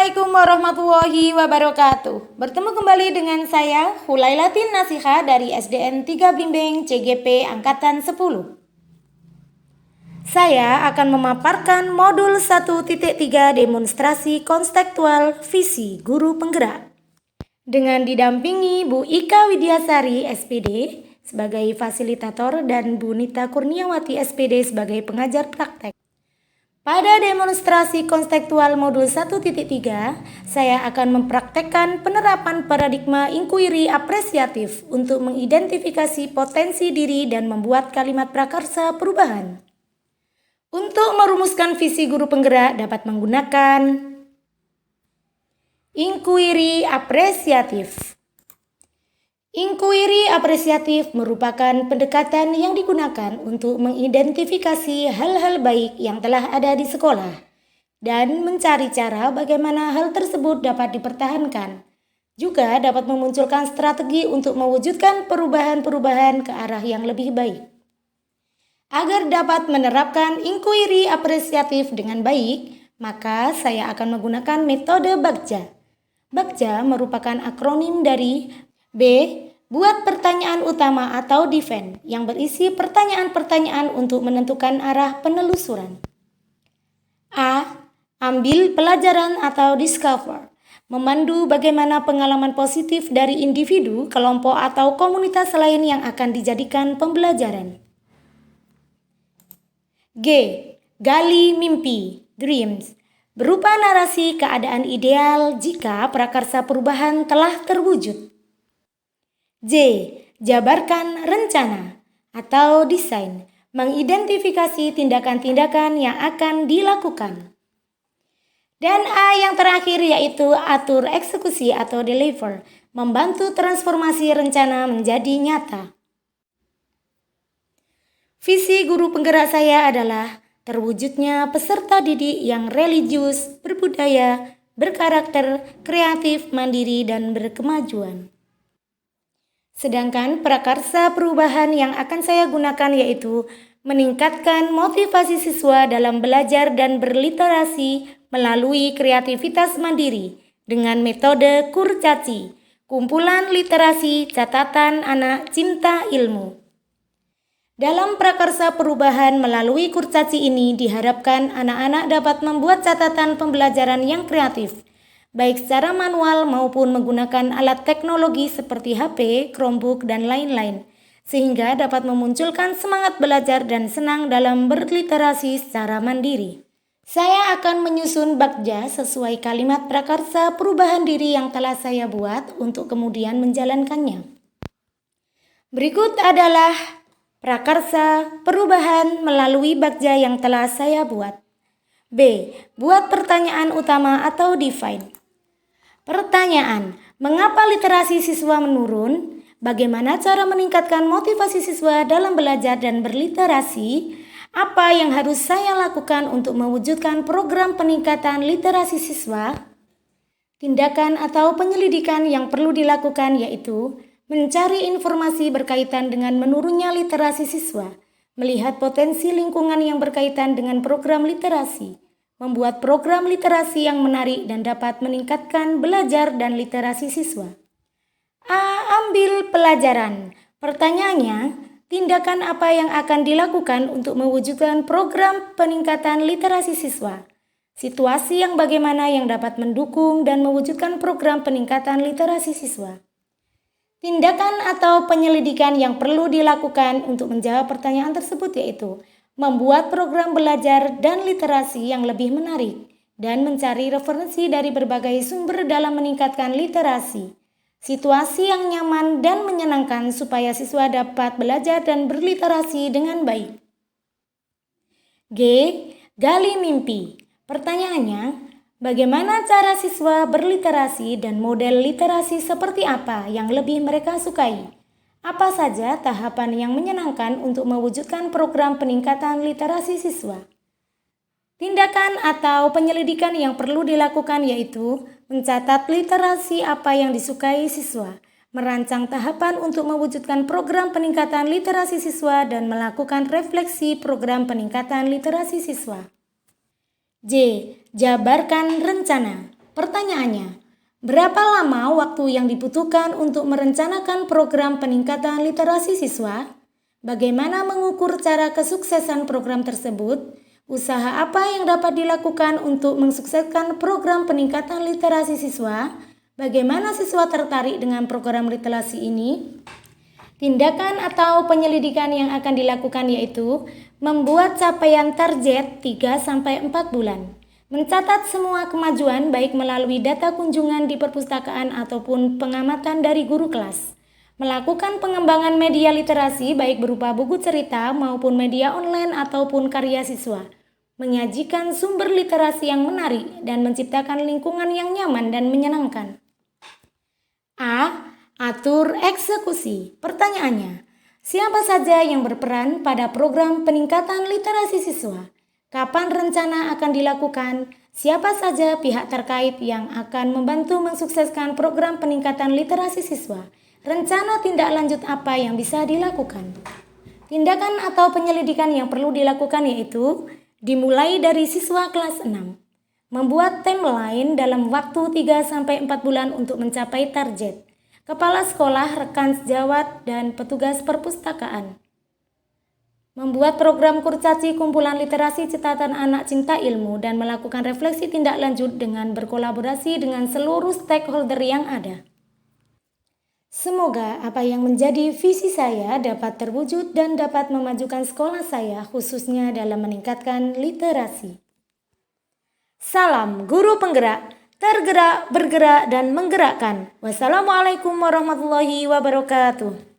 Assalamualaikum warahmatullahi wabarakatuh. Bertemu kembali dengan saya Hulailatin Nasiha dari SDN 3 Blimbing CGP Angkatan 10. Saya akan memaparkan modul 1.3 demonstrasi konstekstual visi guru penggerak dengan didampingi Bu Ika Widyasari SPD sebagai fasilitator dan Bu Nita Kurniawati SPD sebagai pengajar praktek. Pada demonstrasi konstekstual modul 1.3, saya akan mempraktekkan penerapan paradigma inquiry apresiatif untuk mengidentifikasi potensi diri dan membuat kalimat prakarsa perubahan. Untuk merumuskan visi guru penggerak dapat menggunakan inquiry apresiatif. Inquiry apresiatif merupakan pendekatan yang digunakan untuk mengidentifikasi hal-hal baik yang telah ada di sekolah dan mencari cara bagaimana hal tersebut dapat dipertahankan. Juga dapat memunculkan strategi untuk mewujudkan perubahan-perubahan ke arah yang lebih baik. Agar dapat menerapkan inquiry apresiatif dengan baik, maka saya akan menggunakan metode Bagja. Bagja merupakan akronim dari B. Buat pertanyaan utama atau defend yang berisi pertanyaan-pertanyaan untuk menentukan arah penelusuran. A. Ambil pelajaran atau discover, memandu bagaimana pengalaman positif dari individu, kelompok atau komunitas lain yang akan dijadikan pembelajaran. G. Gali mimpi, dreams, berupa narasi keadaan ideal jika prakarsa perubahan telah terwujud. J. Jabarkan rencana atau desain, mengidentifikasi tindakan-tindakan yang akan dilakukan. Dan A yang terakhir yaitu atur eksekusi atau deliver, membantu transformasi rencana menjadi nyata. Visi guru penggerak saya adalah terwujudnya peserta didik yang religius, berbudaya, berkarakter, kreatif, mandiri, dan berkemajuan. Sedangkan prakarsa perubahan yang akan saya gunakan yaitu meningkatkan motivasi siswa dalam belajar dan berliterasi melalui kreativitas mandiri dengan metode Kurcaci, kumpulan literasi catatan anak cinta ilmu. Dalam prakarsa perubahan melalui Kurcaci ini diharapkan anak-anak dapat membuat catatan pembelajaran yang kreatif, baik secara manual maupun menggunakan alat teknologi seperti HP, Chromebook, dan lain-lain, sehingga dapat memunculkan semangat belajar dan senang dalam berliterasi secara mandiri. Saya akan menyusun Bagja sesuai kalimat prakarsa perubahan diri yang telah saya buat untuk kemudian menjalankannya. Berikut adalah prakarsa perubahan melalui Bagja yang telah saya buat. B. Buat pertanyaan utama atau define. Pertanyaan, mengapa literasi siswa menurun? Bagaimana cara meningkatkan motivasi siswa dalam belajar dan berliterasi? Apa yang harus saya lakukan untuk mewujudkan program peningkatan literasi siswa? Tindakan atau penyelidikan yang perlu dilakukan yaitu mencari informasi berkaitan dengan menurunnya literasi siswa, melihat potensi lingkungan yang berkaitan dengan program literasi, membuat program literasi yang menarik dan dapat meningkatkan belajar dan literasi siswa. A. Ambil pelajaran. Pertanyaannya, tindakan apa yang akan dilakukan untuk mewujudkan program peningkatan literasi siswa? Situasi yang bagaimana yang dapat mendukung dan mewujudkan program peningkatan literasi siswa? Tindakan atau penyelidikan yang perlu dilakukan untuk menjawab pertanyaan tersebut yaitu membuat program belajar dan literasi yang lebih menarik dan mencari referensi dari berbagai sumber dalam meningkatkan literasi. Situasi yang nyaman dan menyenangkan supaya siswa dapat belajar dan berliterasi dengan baik. G. Gali mimpi. Pertanyaannya, bagaimana cara siswa berliterasi dan model literasi seperti apa yang lebih mereka sukai? Apa saja tahapan yang menyenangkan untuk mewujudkan program peningkatan literasi siswa? Tindakan atau penyelidikan yang perlu dilakukan yaitu mencatat literasi apa yang disukai siswa, merancang tahapan untuk mewujudkan program peningkatan literasi siswa dan melakukan refleksi program peningkatan literasi siswa. J. Jabarkan rencana. Pertanyaannya, berapa lama waktu yang dibutuhkan untuk merencanakan program peningkatan literasi siswa? Bagaimana mengukur cara kesuksesan program tersebut? Usaha apa yang dapat dilakukan untuk mensukseskan program peningkatan literasi siswa? Bagaimana siswa tertarik dengan program literasi ini? Tindakan atau penyelidikan yang akan dilakukan yaitu membuat capaian target 3-4 bulan. Mencatat semua kemajuan baik melalui data kunjungan di perpustakaan ataupun pengamatan dari guru kelas. Melakukan pengembangan media literasi baik berupa buku cerita maupun media online ataupun karya siswa. Menyajikan sumber literasi yang menarik dan menciptakan lingkungan yang nyaman dan menyenangkan. A. Atur eksekusi. Pertanyaannya, siapa saja yang berperan pada program peningkatan literasi siswa? Kapan rencana akan dilakukan? Siapa saja pihak terkait yang akan membantu mensukseskan program peningkatan literasi siswa? Rencana tindak lanjut apa yang bisa dilakukan? Tindakan atau penyelidikan yang perlu dilakukan yaitu dimulai dari siswa kelas 6. Membuat timeline dalam waktu 3-4 bulan untuk mencapai target. Kepala sekolah, rekan sejawat, dan petugas perpustakaan. Membuat program kurcaci kumpulan literasi citatan anak cinta ilmu dan melakukan refleksi tindak lanjut dengan berkolaborasi dengan seluruh stakeholder yang ada. Semoga apa yang menjadi visi saya dapat terwujud dan dapat memajukan sekolah saya khususnya dalam meningkatkan literasi. Salam guru penggerak, tergerak, bergerak, dan menggerakkan. Wassalamualaikum warahmatullahi wabarakatuh.